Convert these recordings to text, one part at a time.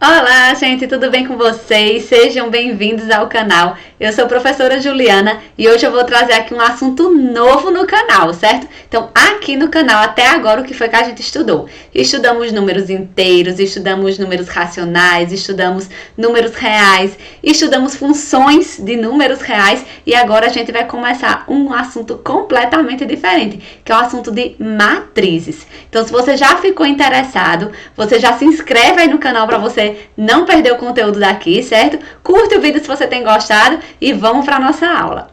Olá, gente, tudo bem com vocês? Sejam bem-vindos ao canal. Eu sou a professora Juliana e hoje eu vou trazer aqui um assunto novo no canal, certo? Então, aqui no canal, até agora, o que foi que a gente estudou? Estudamos números inteiros, estudamos números racionais, estudamos números reais, estudamos funções de números reais e agora a gente vai começar um assunto completamente diferente, que é o assunto de matrizes. Então, se você já ficou interessado, você já se inscreve aí no canal para você não perder o conteúdo daqui, certo? Curte o vídeo se você tem gostado e vamos para a nossa aula.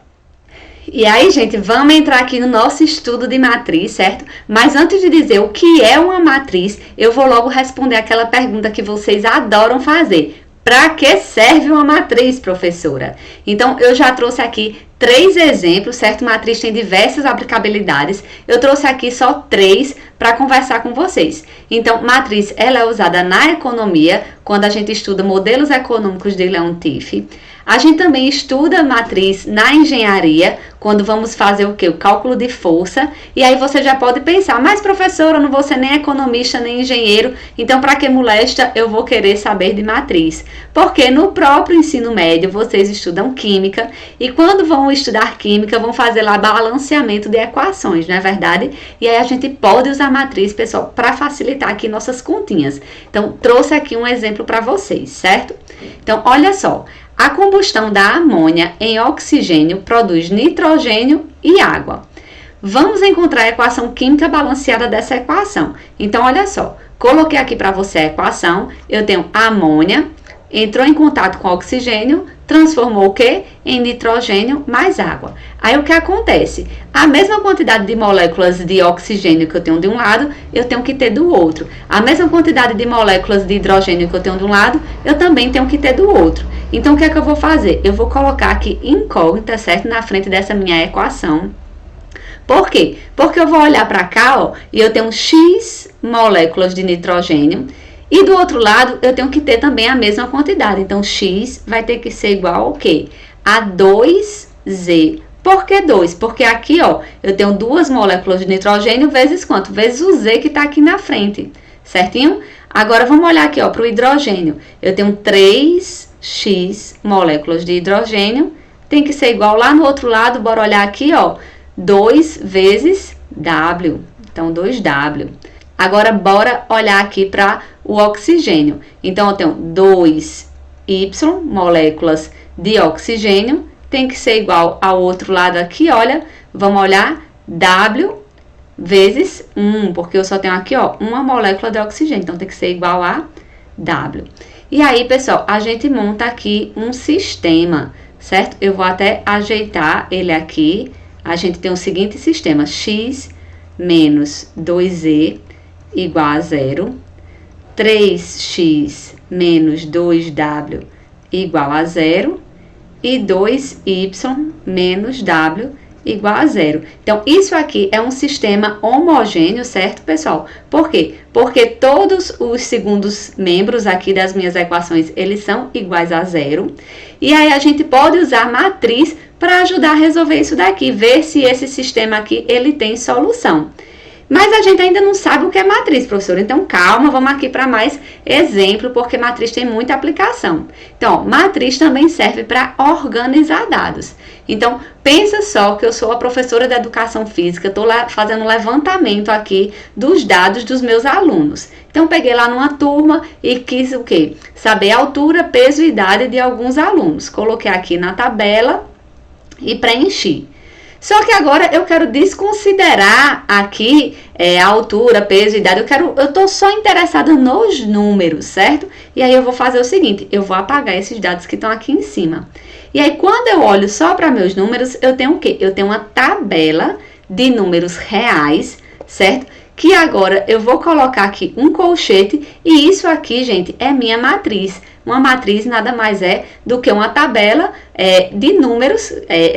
E aí, gente, vamos entrar aqui no nosso estudo de matriz, certo? Mas antes de dizer o que é uma matriz, eu vou logo responder aquela pergunta que vocês adoram fazer. Para que serve uma matriz, professora? Então, eu já trouxe aqui 3 exemplos, certo? Matriz tem diversas aplicabilidades. Eu trouxe aqui só 3 para conversar com vocês. Então, matriz, ela é usada na economia, quando a gente estuda modelos econômicos de Leontief. A gente também estuda matriz na engenharia, quando vamos fazer o quê? O cálculo de força. E aí você já pode pensar, mas professora, eu não vou ser nem economista, nem engenheiro, então para que molesta eu vou querer saber de matriz? Porque no próprio ensino médio vocês estudam química e quando vão estudar química vão fazer lá balanceamento de equações, não é verdade? E aí a gente pode usar matriz, pessoal, para facilitar aqui nossas continhas. Então, trouxe aqui um exemplo para vocês, certo? Então, olha só. A combustão da amônia em oxigênio produz nitrogênio e água. Vamos encontrar a equação química balanceada dessa equação. Então, olha só, coloquei aqui para você a equação, eu tenho amônia, entrou em contato com oxigênio, transformou o quê? Em nitrogênio mais água. Aí o que acontece? A mesma quantidade de moléculas de oxigênio que eu tenho de um lado, eu tenho que ter do outro. A mesma quantidade de moléculas de hidrogênio que eu tenho de um lado, eu também tenho que ter do outro. Então, o que é que eu vou fazer? Eu vou colocar aqui incógnita, certo? Na frente dessa minha equação. Por quê? Porque eu vou olhar para cá, ó, e eu tenho X moléculas de nitrogênio. E do outro lado, eu tenho que ter também a mesma quantidade. Então, X vai ter que ser igual ao quê? A 2Z. Por que 2? Porque aqui, ó, eu tenho 2 moléculas de nitrogênio vezes quanto? Vezes o Z que está aqui na frente. Certinho? Agora, vamos olhar aqui, ó, para o hidrogênio. Eu tenho 3X moléculas de hidrogênio. Tem que ser igual lá no outro lado. Bora olhar aqui, ó. 2 vezes W. Então, 2W. Agora, bora olhar aqui para o oxigênio. Então, eu tenho 2Y moléculas de oxigênio. Tem que ser igual ao outro lado aqui, olha. Vamos olhar W vezes 1, porque eu só tenho aqui, ó, uma molécula de oxigênio. Então, tem que ser igual a W. E aí, pessoal, a gente monta aqui um sistema, certo? Eu vou até ajeitar ele aqui. A gente tem o seguinte sistema, X menos 2Z igual a 0, 3x menos 2w igual a 0 e 2y menos w igual a 0. Então, isso aqui é um sistema homogêneo, certo, pessoal? Por quê? Porque todos os segundos membros aqui das minhas equações, eles são iguais a 0. E aí, a gente pode usar matriz para ajudar a resolver isso daqui, ver se esse sistema aqui, ele tem solução. Mas a gente ainda não sabe o que é matriz, professora. Então, calma, vamos aqui para mais exemplo, porque matriz tem muita aplicação. Então, ó, matriz também serve para organizar dados. Então, pensa só que eu sou a professora de educação física, estou lá fazendo um levantamento aqui dos dados dos meus alunos. Então, peguei lá numa turma e quis o quê? Saber a altura, peso e idade de alguns alunos. Coloquei aqui na tabela e preenchi. Só que agora eu quero desconsiderar aqui a altura, peso e idade. Eu tô só interessada nos números, certo? E aí eu vou fazer o seguinte, eu vou apagar esses dados que estão aqui em cima. E aí quando eu olho só para meus números, eu tenho o quê? Eu tenho uma tabela de números reais, certo? Que agora eu vou colocar aqui um colchete e isso aqui, gente, é minha matriz. Uma matriz nada mais é do que uma tabela de números.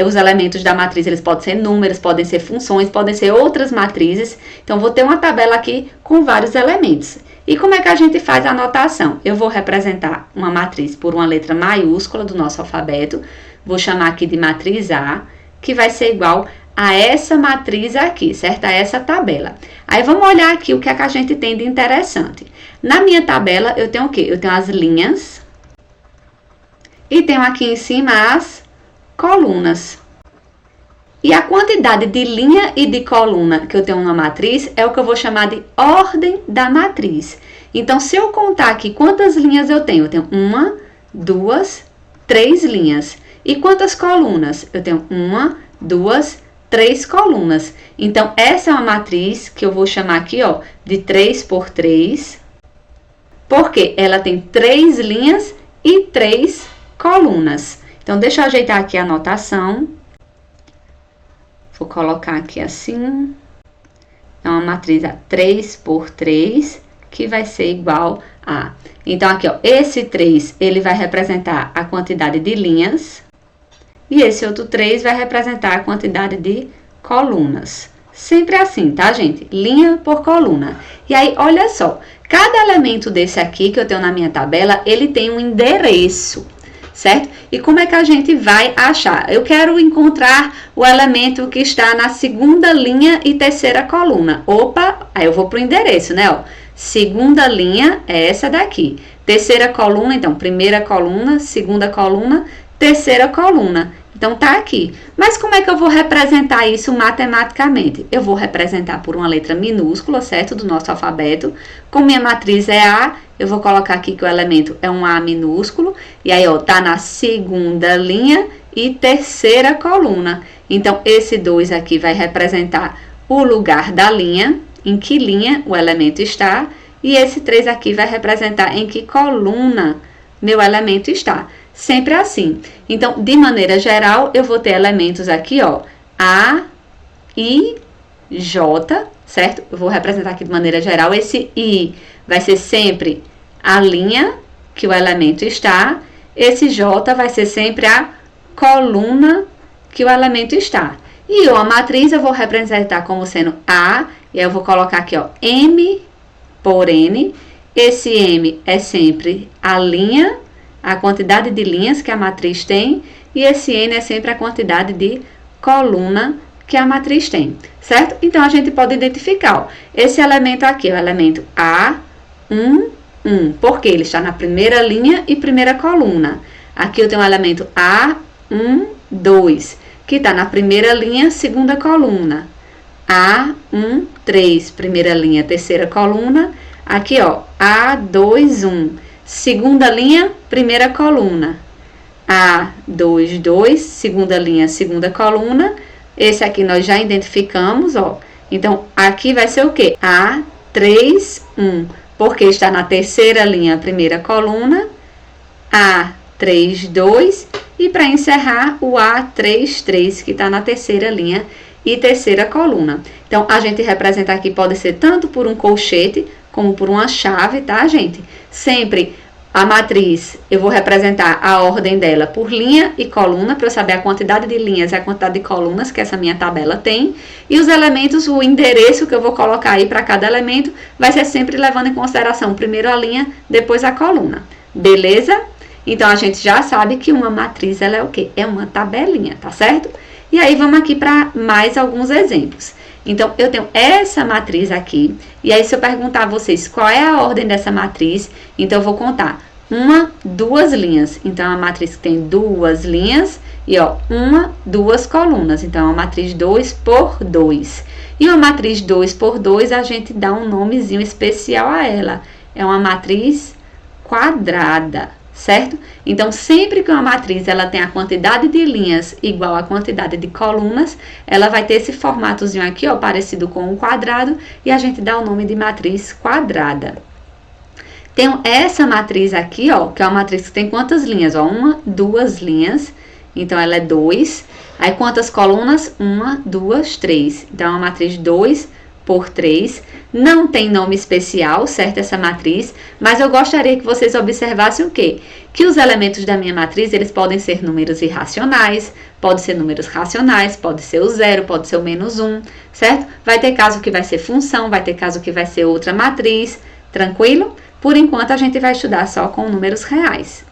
Os elementos da matriz, eles podem ser números, podem ser funções, podem ser outras matrizes. Então, vou ter uma tabela aqui com vários elementos. E como é que a gente faz a anotação? Eu vou representar uma matriz por uma letra maiúscula do nosso alfabeto. Vou chamar aqui de matriz A, que vai ser igual a essa matriz aqui, certo? A essa tabela. Aí vamos olhar aqui o que é que a gente tem de interessante. Na minha tabela, eu tenho o quê? Eu tenho as linhas e tenho aqui em cima as colunas. E a quantidade de linha e de coluna que eu tenho na matriz é o que eu vou chamar de ordem da matriz. Então, se eu contar aqui quantas linhas eu tenho 1, 2, 3 linhas. E quantas colunas? Eu tenho 1, 2, 3 colunas. Então, essa é uma matriz que eu vou chamar aqui, ó, de 3 por 3, porque ela tem 3 linhas e 3 colunas. Então, deixa eu ajeitar aqui a anotação. Vou colocar aqui assim. É uma matriz a 3 por 3, que vai ser igual a... Então, aqui, ó, esse 3, ele vai representar a quantidade de linhas. E esse outro 3 vai representar a quantidade de colunas. Sempre assim, tá, gente? Linha por coluna. E aí, olha só. Cada elemento desse aqui que eu tenho na minha tabela, ele tem um endereço, certo? E como é que a gente vai achar? Eu quero encontrar o elemento que está na segunda linha e terceira coluna. Opa, aí eu vou para o endereço, né? Ó, segunda linha é essa daqui. Terceira coluna, então, primeira coluna, segunda coluna, terceira coluna. Então, tá aqui. Mas como é que eu vou representar isso matematicamente? Eu vou representar por uma letra minúscula, certo? Do nosso alfabeto. Como minha matriz é A, eu vou colocar aqui que o elemento é um A minúsculo. E aí, ó, tá na segunda linha e terceira coluna. Então, esse 2 aqui vai representar o lugar da linha, em que linha o elemento está. E esse 3 aqui vai representar em que coluna meu elemento está. Sempre assim. Então, de maneira geral, eu vou ter elementos aqui, ó, A, I, J, certo? Eu vou representar aqui de maneira geral. Esse I vai ser sempre a linha que o elemento está. Esse J vai ser sempre a coluna que o elemento está. E a matriz eu vou representar como sendo A, e aí eu vou colocar aqui, ó, M por N. Esse M é sempre a linha, a quantidade de linhas que a matriz tem, e esse N é sempre a quantidade de coluna que a matriz tem, certo? Então, a gente pode identificar, ó, esse elemento aqui é o elemento A1, 1, porque ele está na primeira linha e primeira coluna. Aqui eu tenho o elemento A1, 2, que está na primeira linha, segunda coluna. A1, 3, primeira linha, terceira coluna. Aqui, ó, A2, 1. Segunda linha, primeira coluna. A2, 2, segunda linha, segunda coluna. Esse aqui nós já identificamos, ó. Então, aqui vai ser o quê? A3, 1, porque está na terceira linha, primeira coluna. A3, 2. E para encerrar, o A3, 3, que está na terceira linha e terceira coluna. Então, a gente representa aqui, pode ser tanto por um colchete, como por uma chave, tá, gente? Sempre a matriz, eu vou representar a ordem dela por linha e coluna, para eu saber a quantidade de linhas e a quantidade de colunas que essa minha tabela tem. E os elementos, o endereço que eu vou colocar aí para cada elemento, vai ser sempre levando em consideração primeiro a linha, depois a coluna. Beleza? Então, a gente já sabe que uma matriz, ela é o quê? É uma tabelinha, tá certo? E aí, vamos aqui para mais alguns exemplos. Então, eu tenho essa matriz aqui, e aí se eu perguntar a vocês qual é a ordem dessa matriz, então eu vou contar 1, 2 linhas. Então, é uma matriz que tem 2 linhas e, ó, 1, 2 colunas. Então, é uma matriz 2 por 2. E uma matriz 2 por 2, a gente dá um nomezinho especial a ela. É uma matriz quadrada, certo? Então, sempre que uma matriz ela tem a quantidade de linhas igual à quantidade de colunas, ela vai ter esse formatozinho aqui, ó, parecido com um quadrado, e a gente dá o nome de matriz quadrada. Tenho essa matriz aqui, ó, que é uma matriz que tem quantas linhas? Ó, 1, 2 linhas, então ela é 2. Aí, quantas colunas? 1, 2, 3. Então, é uma matriz 2 por 3. Não tem nome especial, certo, essa matriz, mas eu gostaria que vocês observassem o quê? Que os elementos da minha matriz, eles podem ser números irracionais, pode ser números racionais, pode ser o 0, pode ser o -1, certo? Vai ter caso que vai ser função, vai ter caso que vai ser outra matriz, tranquilo? Por enquanto, a gente vai estudar só com números reais.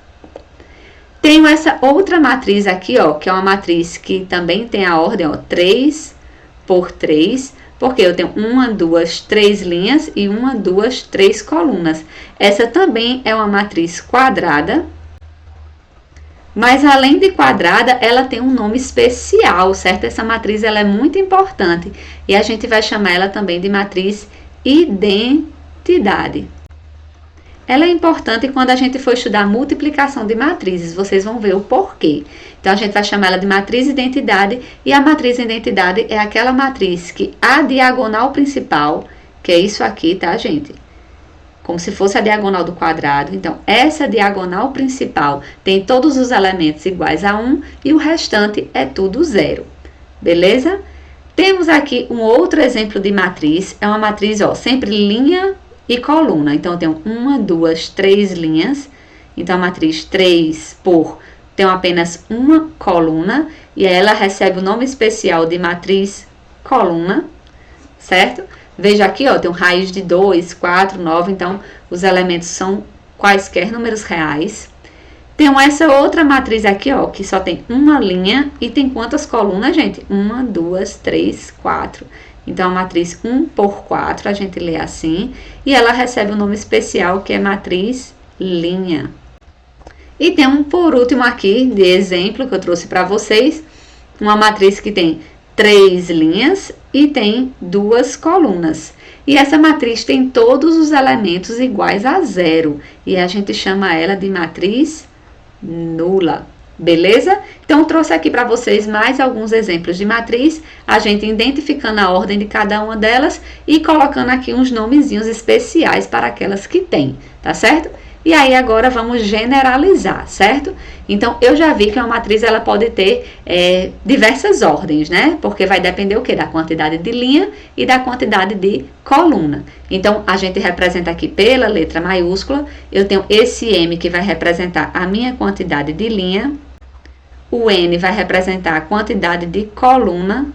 Tenho essa outra matriz aqui, ó, que é uma matriz que também tem a ordem, ó, 3 por 3, Porque eu tenho 1, 2, 3 linhas e 1, 2, 3 colunas. Essa também é uma matriz quadrada. Mas além de quadrada, ela tem um nome especial, certo? Essa matriz ela é muito importante. E a gente vai chamar ela também de matriz identidade. Ela é importante quando a gente for estudar multiplicação de matrizes, vocês vão ver o porquê. Então, a gente vai chamar ela de matriz identidade, e a matriz identidade é aquela matriz que a diagonal principal, que é isso aqui, tá, gente? Como se fosse a diagonal do quadrado. Então, essa diagonal principal tem todos os elementos iguais a 1 e o restante é tudo zero. Beleza? Temos aqui um outro exemplo de matriz. É uma matriz, ó, sempre linha e coluna. Então, eu tenho 1, 2, 3 linhas. Então, a matriz 3 por tem apenas uma coluna. E aí ela recebe o nome especial de matriz coluna, certo? Veja aqui, ó, tem um raiz de 2, 4, 9. Então, os elementos são quaisquer números reais. Tem essa outra matriz aqui, ó, que só tem uma linha e tem quantas colunas, gente? 1, 2, 3, 4. Então, a matriz 1 por 4, a gente lê assim. E ela recebe um nome especial, que é matriz linha. E tem um, por último aqui, de exemplo, que eu trouxe para vocês. Uma matriz que tem 3 linhas e tem 2 colunas. E essa matriz tem todos os elementos iguais a zero. E a gente chama ela de matriz nula. Beleza? Então, trouxe aqui para vocês mais alguns exemplos de matriz, a gente identificando a ordem de cada uma delas e colocando aqui uns nomezinhos especiais para aquelas que tem, tá certo? E aí, agora vamos generalizar, certo? Então, eu já vi que uma matriz ela pode ter diversas ordens, né? Porque vai depender o quê? Da quantidade de linha e da quantidade de coluna. Então, a gente representa aqui pela letra maiúscula. Eu tenho esse M que vai representar a minha quantidade de linha. O N vai representar a quantidade de coluna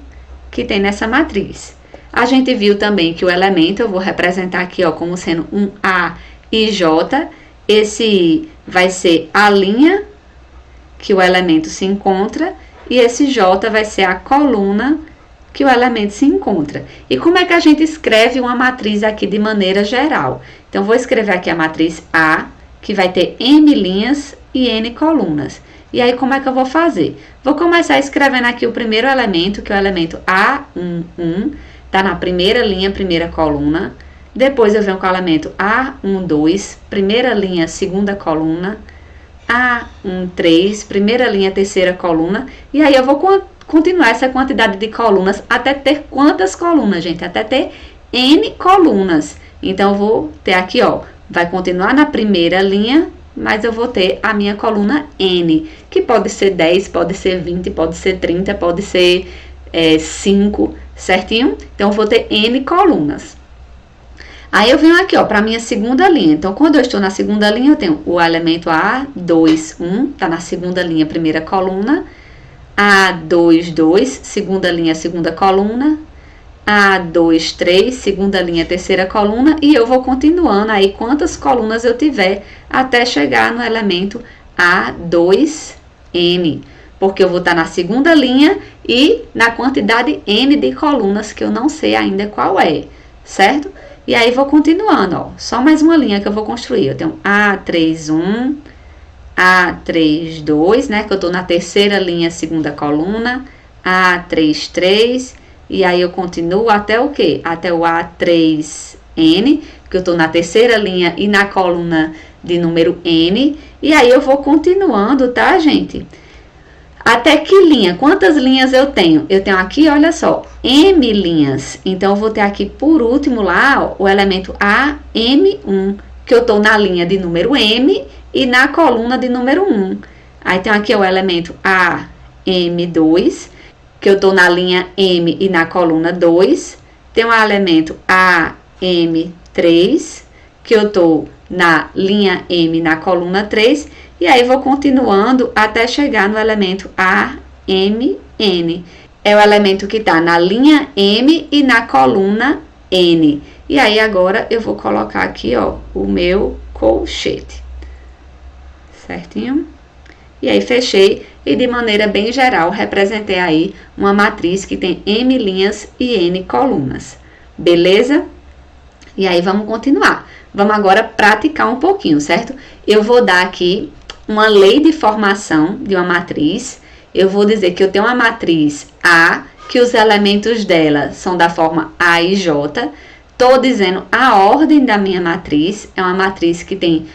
que tem nessa matriz. A gente viu também que o elemento, eu vou representar aqui, ó, como sendo um A e J. Esse I vai ser a linha que o elemento se encontra e esse J vai ser a coluna que o elemento se encontra. E como é que a gente escreve uma matriz aqui de maneira geral? Então, vou escrever aqui a matriz A, que vai ter M linhas e N colunas. E aí, como é que eu vou fazer? Vou começar escrevendo aqui o primeiro elemento, que é o elemento A11, tá na primeira linha, primeira coluna. Depois eu venho com o elemento A12, primeira linha, segunda coluna. A13, primeira linha, terceira coluna. E aí eu vou continuar essa quantidade de colunas até ter quantas colunas, gente? Até ter N colunas. Então, eu vou ter aqui, ó, vai continuar na primeira linha, mas eu vou ter a minha coluna N, que pode ser 10, pode ser 20, pode ser 30, pode ser 5, certinho? Então, eu vou ter N colunas. Aí, eu venho aqui, ó, para a minha segunda linha. Então, quando eu estou na segunda linha, eu tenho o elemento A21, tá na segunda linha, primeira coluna. A22, segunda linha, segunda coluna. A23, segunda linha, terceira coluna. E eu vou continuando aí quantas colunas eu tiver até chegar no elemento A2N. Porque eu vou estar na segunda linha e na quantidade N de colunas que eu não sei ainda qual é, certo? E aí, vou continuando, ó. Só mais uma linha que eu vou construir. Eu tenho A31, A32, né? Que eu tô na terceira linha, segunda coluna. A33. E aí, eu continuo até o quê? Até o A3N, que eu tô na terceira linha e na coluna de número N. E aí, eu vou continuando, tá, gente? Até que linha? Quantas linhas eu tenho? Eu tenho aqui, olha só, M linhas. Então, eu vou ter aqui, por último, lá, ó, o elemento AM1, que eu estou na linha de número M e na coluna de número 1. Aí, tem aqui ó, o elemento AM2, que eu estou na linha M e na coluna 2. Tem o elemento AM3, que eu estou na linha M na coluna 3. E aí, vou continuando até chegar no elemento AMN. É o elemento que está na linha M e na coluna N. E aí, agora, eu vou colocar aqui, ó, o meu colchete. Certinho? E aí fechei e de maneira bem geral representei aí uma matriz que tem M linhas e N colunas. Beleza? E aí vamos continuar. Vamos agora praticar um pouquinho, certo? Eu vou dar aqui uma lei de formação de uma matriz. Eu vou dizer que eu tenho uma matriz A, que os elementos dela são da forma A e J. Estou dizendo a ordem da minha matriz. É uma matriz que tem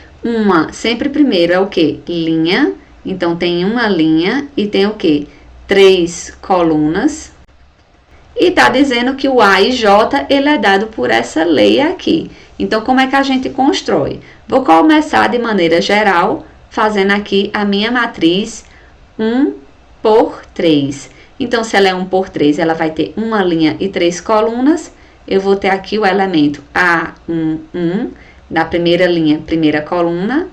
sempre primeiro é o quê? Linha. Então, tem uma linha e tem o quê? 3 colunas. E está dizendo que o A e J, ele é dado por essa lei aqui. Então, como é que a gente constrói? Vou começar de maneira geral, fazendo aqui a minha matriz 1 por 3. Então, se ela é 1 por 3, ela vai ter uma linha e 3 colunas. Eu vou ter aqui o elemento A1, 1, da primeira linha, primeira coluna.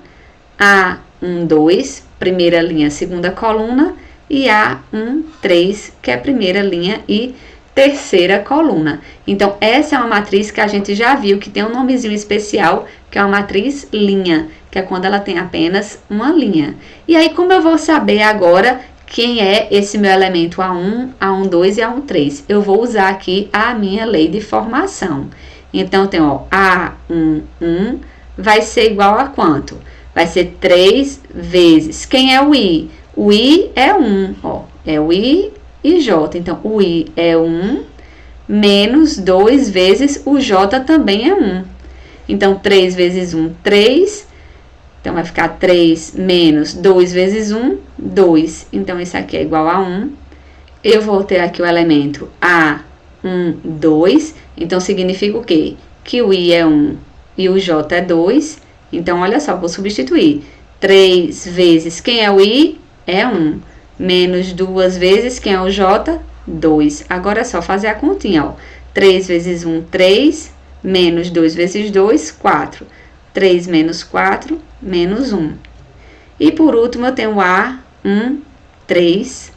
A1, 2, primeira linha, segunda coluna. E A1, 3, que é a primeira linha e terceira coluna. Então, essa é uma matriz que a gente já viu que tem um nomezinho especial, que é uma matriz linha, que é quando ela tem apenas uma linha. E aí, como eu vou saber agora quem é esse meu elemento A1, A1, 2 e A1, 3? Eu vou usar aqui a minha lei de formação. Então, tem A1, 1 vai ser igual a quanto? Vai ser 3 vezes. Quem é o I? O I é 1, é o I e J. Então, o I é 1, menos 2 vezes o J também é 1. Então, 3 vezes 1, 3. Então, vai ficar 3 menos 2 vezes 1, 2. Então, isso aqui é igual a 1. Eu vou ter aqui o elemento A1, 2. Então, significa o quê? Que o I é 1 e o J é 2. Então, olha só, vou substituir. 3 vezes quem é o I? É 1. Menos 2 vezes quem é o J? 2. Agora é só fazer a continha, 3 vezes 1, 3. Menos 2 vezes 2, 4. 3 menos 4, menos 1. E por último, eu tenho A1, 3.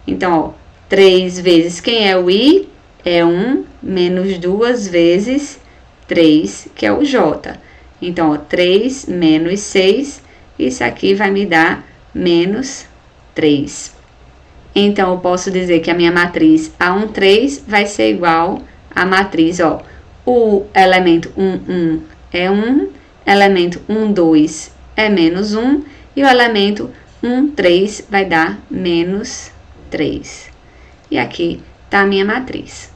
Então, 3 vezes quem é o I? É 1, menos 2 vezes 3, que é o J. Então, 3 menos 6, isso aqui vai me dar menos 3. Então, eu posso dizer que a minha matriz A1, 3 vai ser igual à matriz, o elemento 1, 1 é 1, elemento 1, 2 é menos 1, e o elemento 1, 3 vai dar menos 3. E aqui está a minha matriz.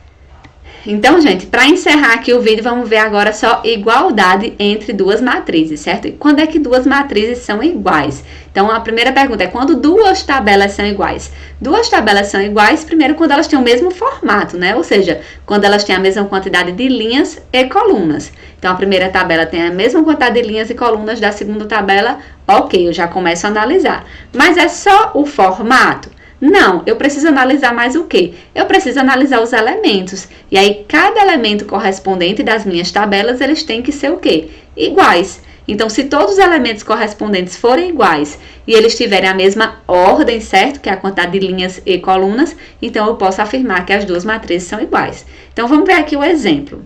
Então, gente, para encerrar aqui o vídeo, vamos ver agora só igualdade entre duas matrizes, certo? E quando é que duas matrizes são iguais? Então, a primeira pergunta é quando duas tabelas são iguais? Duas tabelas são iguais, primeiro, quando elas têm o mesmo formato, né? Ou seja, quando elas têm a mesma quantidade de linhas e colunas. Então, a primeira tabela tem a mesma quantidade de linhas e colunas da segunda tabela, ok, eu já começo a analisar. Mas é só o formato? Não, eu preciso analisar mais o quê? Eu preciso analisar os elementos. E aí, cada elemento correspondente das minhas tabelas, eles têm que ser o quê? Iguais. Então, se todos os elementos correspondentes forem iguais e eles tiverem a mesma ordem, certo? Que é a quantidade de linhas e colunas, então eu posso afirmar que as duas matrizes são iguais. Então, vamos ver aqui o exemplo.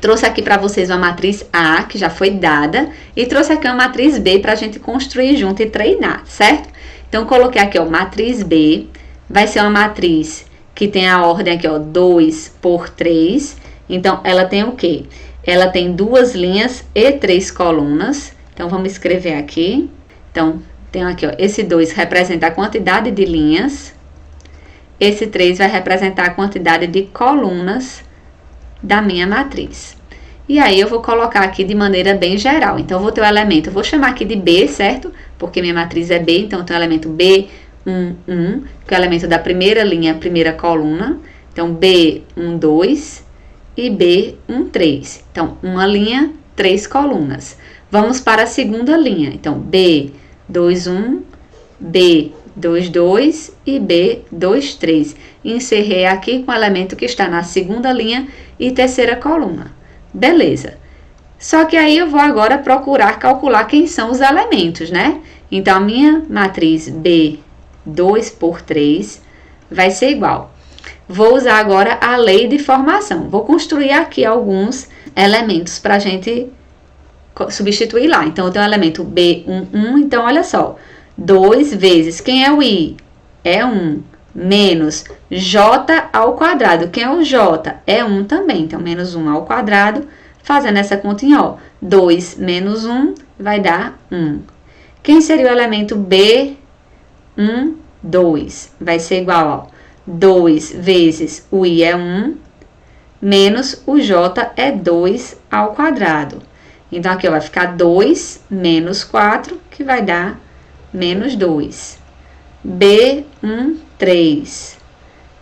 Trouxe aqui para vocês uma matriz A, que já foi dada, e trouxe aqui uma matriz B para a gente construir junto e treinar, certo? Então, coloquei aqui, matriz B, vai ser uma matriz que tem a ordem aqui, 2 por 3. Então, ela tem o quê? Ela tem 2 linhas e 3 colunas. Então, vamos escrever aqui. Então, tem aqui, esse 2 representa a quantidade de linhas. Esse 3 vai representar a quantidade de colunas da minha matriz. E aí, eu vou colocar aqui de maneira bem geral. Então, eu vou ter o elemento, eu vou chamar aqui de B, certo? Porque minha matriz é B, então, eu tenho o elemento B1, 1, que é o elemento da primeira linha, primeira coluna. Então, B1, 2 e B1, 3. Então, uma linha, 3 colunas. Vamos para a segunda linha. Então, B2, 1, B2, 2 e B2, 3. Encerrei aqui com o elemento que está na segunda linha e terceira coluna. Beleza. Só que aí eu vou agora procurar calcular quem são os elementos, né? Então, a minha matriz B2 por 3 vai ser igual. Vou usar agora a lei de formação. Vou construir aqui alguns elementos para a gente substituir lá. Então, eu tenho o elemento B1, 1. Então, olha só. 2 vezes, quem é o I? É 1, menos J ao quadrado. Quem é o J? É 1 também, então menos 1 ao quadrado. Fazendo essa continha, ó, 2 menos 1 vai dar 1. Quem seria o elemento B? 1, 2. Vai ser igual, ó, 2 vezes o I é 1, menos o J é 2 ao quadrado. Então, aqui ó, vai ficar 2 menos 4, que vai dar menos 2. B, 1, 3.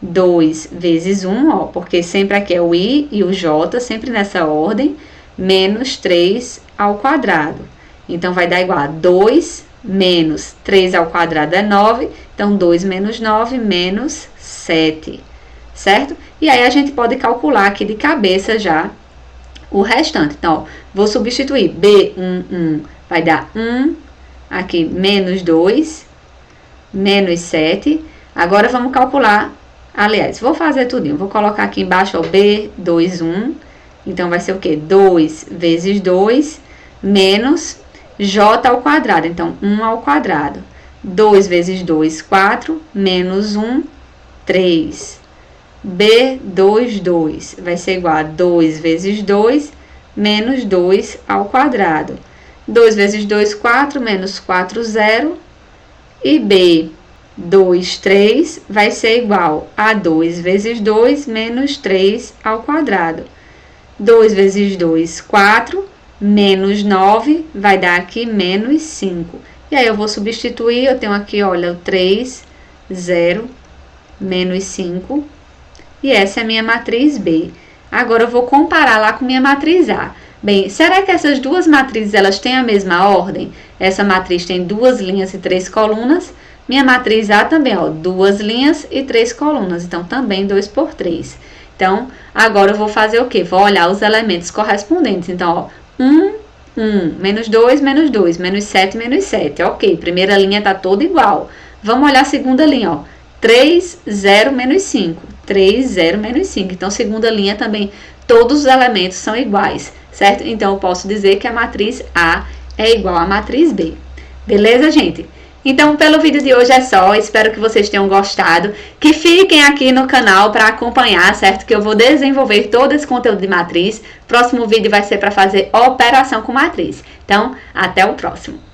2 vezes 1, ó, porque sempre aqui é o I e o J, sempre nessa ordem, menos 3 ao quadrado. Então, vai dar igual a 2 menos 3 ao quadrado é 9, então 2 menos 9, menos 7, certo? E aí, a gente pode calcular aqui de cabeça já o restante. Então, ó, vou substituir B11 vai dar 1, aqui menos 2, menos 7. Agora, vamos calcular, aliás, vou fazer tudinho. Vou colocar aqui embaixo, ó, B21. Então, vai ser o quê? 2 vezes 2, menos J ao quadrado. Então, 1 ao quadrado. 2 vezes 2, 4, menos 1, 3. B22 vai ser igual a 2 vezes 2, menos 2 ao quadrado. 2 vezes 2, 4, menos 4, 0. E B23 vai ser igual a 2 vezes 2, menos 3 ao quadrado. 2 vezes 2, 4, menos 9, vai dar aqui menos 5. E aí, eu vou substituir, eu tenho aqui, olha, o 3, 0, menos 5. E essa é a minha matriz B. Agora, eu vou comparar lá com minha matriz A. Bem, será que essas duas matrizes, elas têm a mesma ordem? Essa matriz tem 2 linhas e 3 colunas. Minha matriz A também, ó, 2 linhas e 3 colunas. Então, também 2 por 3. Então, agora eu vou fazer o quê? Vou olhar os elementos correspondentes. Então, ó, 1, 1, menos 2, menos 7, menos 7. Ok, primeira linha tá toda igual. Vamos olhar a segunda linha, ó. 3, 0, menos 5. 3, 0, menos 5. Então, segunda linha também, todos os elementos são iguais, certo? Então, eu posso dizer que a matriz A é igual à matriz B. Beleza, gente? Então, pelo vídeo de hoje é só. Espero que vocês tenham gostado. Que fiquem aqui no canal para acompanhar, certo? Que eu vou desenvolver todo esse conteúdo de matriz. Próximo vídeo vai ser para fazer operação com matriz. Então, até o próximo.